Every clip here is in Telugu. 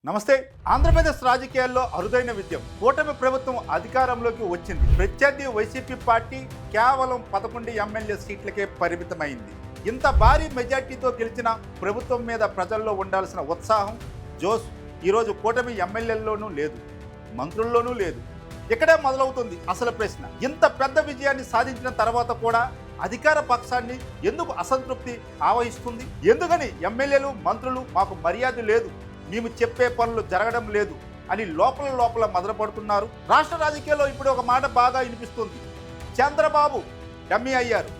నమస్తే. ఆంధ్రప్రదేశ్ రాజకీయాల్లో అరుదైన విజయం. కూటమి ప్రభుత్వం అధికారంలోకి వచ్చింది. ప్రత్యర్థి వైసీపీ పార్టీ కేవలం 11 ఎమ్మెల్యే సీట్లకే పరిమితమైంది. ఇంత భారీ మెజార్టీతో గెలిచిన ప్రభుత్వం మీద ప్రజల్లో ఉండాల్సిన ఉత్సాహం, జోష్ ఈరోజు కూటమి ఎమ్మెల్యేల్లోనూ లేదు, మంత్రుల్లోనూ లేదు. ఇక్కడే మొదలవుతుంది అసలు ప్రశ్న. ఇంత పెద్ద విజయాన్ని సాధించిన తర్వాత కూడా అధికార పక్షాన్ని ఎందుకు అసంతృప్తి ఆవహిస్తుంది? ఎందుకని ఎమ్మెల్యేలు, మంత్రులు మాకు మర్యాద లేదు, మేము చెప్పే పనులు జరగడం లేదు అని లోపల మొదలుపడుతున్నారు. రాష్ట్ర రాజకీయాల్లో ఇప్పుడు ఒక మాట బాగా వినిపిస్తుంది. చంద్రబాబు డమ్మీ అయ్యారు,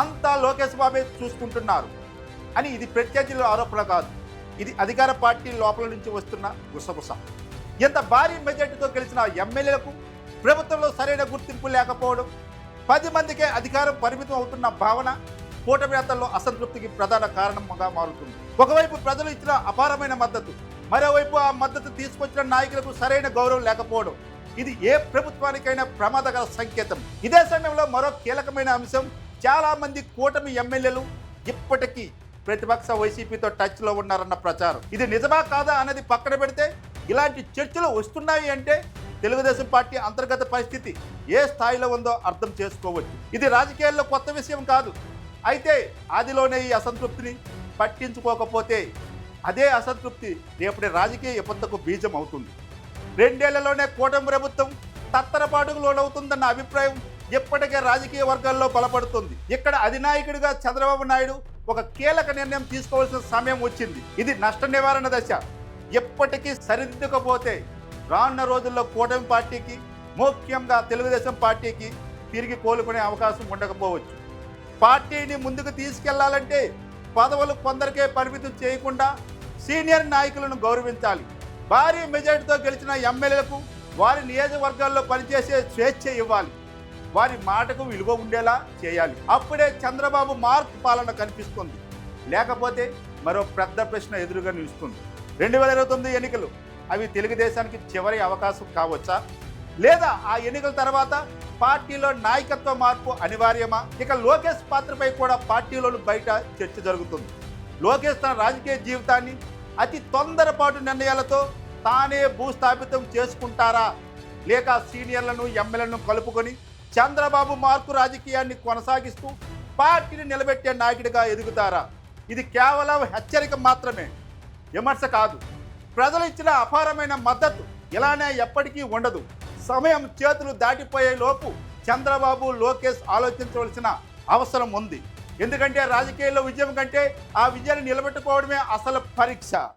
అంతా లోకేష్ బాబే చూసుకుంటున్నారు అని. ఇది ప్రత్యర్థుల ఆరోపణ కాదు, ఇది అధికార పార్టీ లోపల నుంచి వస్తున్న గుసగుస. ఇంత భారీ మెజార్టీతో గెలిచిన ఎమ్మెల్యేలకు ప్రభుత్వంలో సరైన గుర్తింపు లేకపోవడం, 10 మందికే అధికారం పరిమితం అవుతున్న భావన కూటమి నేతల్లో అసంతృప్తికి ప్రధాన కారణంగా మారుతుంది. ఒకవైపు ప్రజలు ఇచ్చిన అపారమైన మద్దతు, మరోవైపు ఆ మద్దతు తీసుకొచ్చిన నాయకులకు సరైన గౌరవం లేకపోవడం, ఇది ఏ ప్రభుత్వానికైనా ప్రమాదకర సంకేతం. ఇదే సమయంలో మరో కీలకమైన అంశం, చాలా మంది కూటమి ఎమ్మెల్యేలు ఇప్పటికీ ప్రతిపక్ష వైసీపీతో టచ్లో ఉన్నారన్న ప్రచారం. ఇది నిజమా కాదా అన్నది పక్కన పెడితే, ఇలాంటి చర్చలు వస్తున్నాయి అంటే తెలుగుదేశం పార్టీ అంతర్గత పరిస్థితి ఏ స్థాయిలో ఉందో అర్థం చేసుకోవచ్చు. ఇది రాజకీయాల్లో కొత్త విషయం కాదు. అయితే ఆదిలోనే ఈ అసంతృప్తిని పట్టించుకోకపోతే అదే అసంతృప్తి రేపటి రాజకీయ విపత్తుకు బీజం అవుతుంది. 2 ఏళ్లలోనే కూటమి ప్రభుత్వం తత్తరపాటుకు లోనవుతుందన్న అభిప్రాయం ఇప్పటికే రాజకీయ వర్గాల్లో బలపడుతుంది. ఇక్కడ అధినాయకుడిగా చంద్రబాబు నాయుడు ఒక కీలక నిర్ణయం తీసుకోవాల్సిన సమయం వచ్చింది. ఇది నష్ట నివారణ దశ. ఎప్పటికీ సరిదిద్దకపోతే రానున్న రోజుల్లో కూటమి పార్టీకి, ముఖ్యంగా తెలుగుదేశం పార్టీకి తిరిగి కోలుకునే అవకాశం ఉండకపోవచ్చు. పార్టీని ముందుకు తీసుకెళ్లాలంటే పదవులు కొందరికే పరిమితం చేయకుండా సీనియర్ నాయకులను గౌరవించాలి. భారీ మెజార్టీతో గెలిచిన ఎమ్మెల్యేలకు వారి నియోజకవర్గాల్లో పనిచేసే స్వేచ్ఛ ఇవ్వాలి. వారి మాటకు విలువ ఉండేలా చేయాలి. అప్పుడే చంద్రబాబు మార్క్ పాలన కనిపిస్తుంది. లేకపోతే మరో పెద్ద ప్రశ్న ఎదురుగా నిలుస్తుంది. 2029 ఎన్నికలు, అవి తెలుగుదేశానికి చివరి అవకాశం కావచ్చా? లేదా ఆ ఎన్నికల తర్వాత పార్టీలో నాయకత్వ మార్పు అనివార్యమా? ఇక లోకేష్ పాత్రపై కూడా పార్టీలోని బయట చర్చ జరుగుతుంది. లోకేష్ తన రాజకీయ జీవితాన్ని అతి తొందరపాటు నిర్ణయాలతో తానే భూస్థాపితం చేసుకుంటారా, లేక సీనియర్లను, ఎమ్మెల్యేలను కలుపుకొని చంద్రబాబు మార్కు రాజకీయాన్ని కొనసాగిస్తూ పార్టీని నిలబెట్టే నాయకుడిగా ఎదుగుతారా? ఇది కేవలం హెచ్చరిక మాత్రమే, విమర్శ కాదు. ప్రజలు ఇచ్చిన అపారమైన మద్దతు ఇలానే ఎప్పటికీ ఉండదు. సమయం చేతులు దాటిపోయే లోపు చంద్రబాబు, లోకేష్ ఆలోచించవలసిన అవసరం ఉంది. ఎందుకంటే రాజకీయాల్లో విజయం కంటే ఆ విజయాన్ని నిలబెట్టుకోవడమే అసలు పరీక్ష.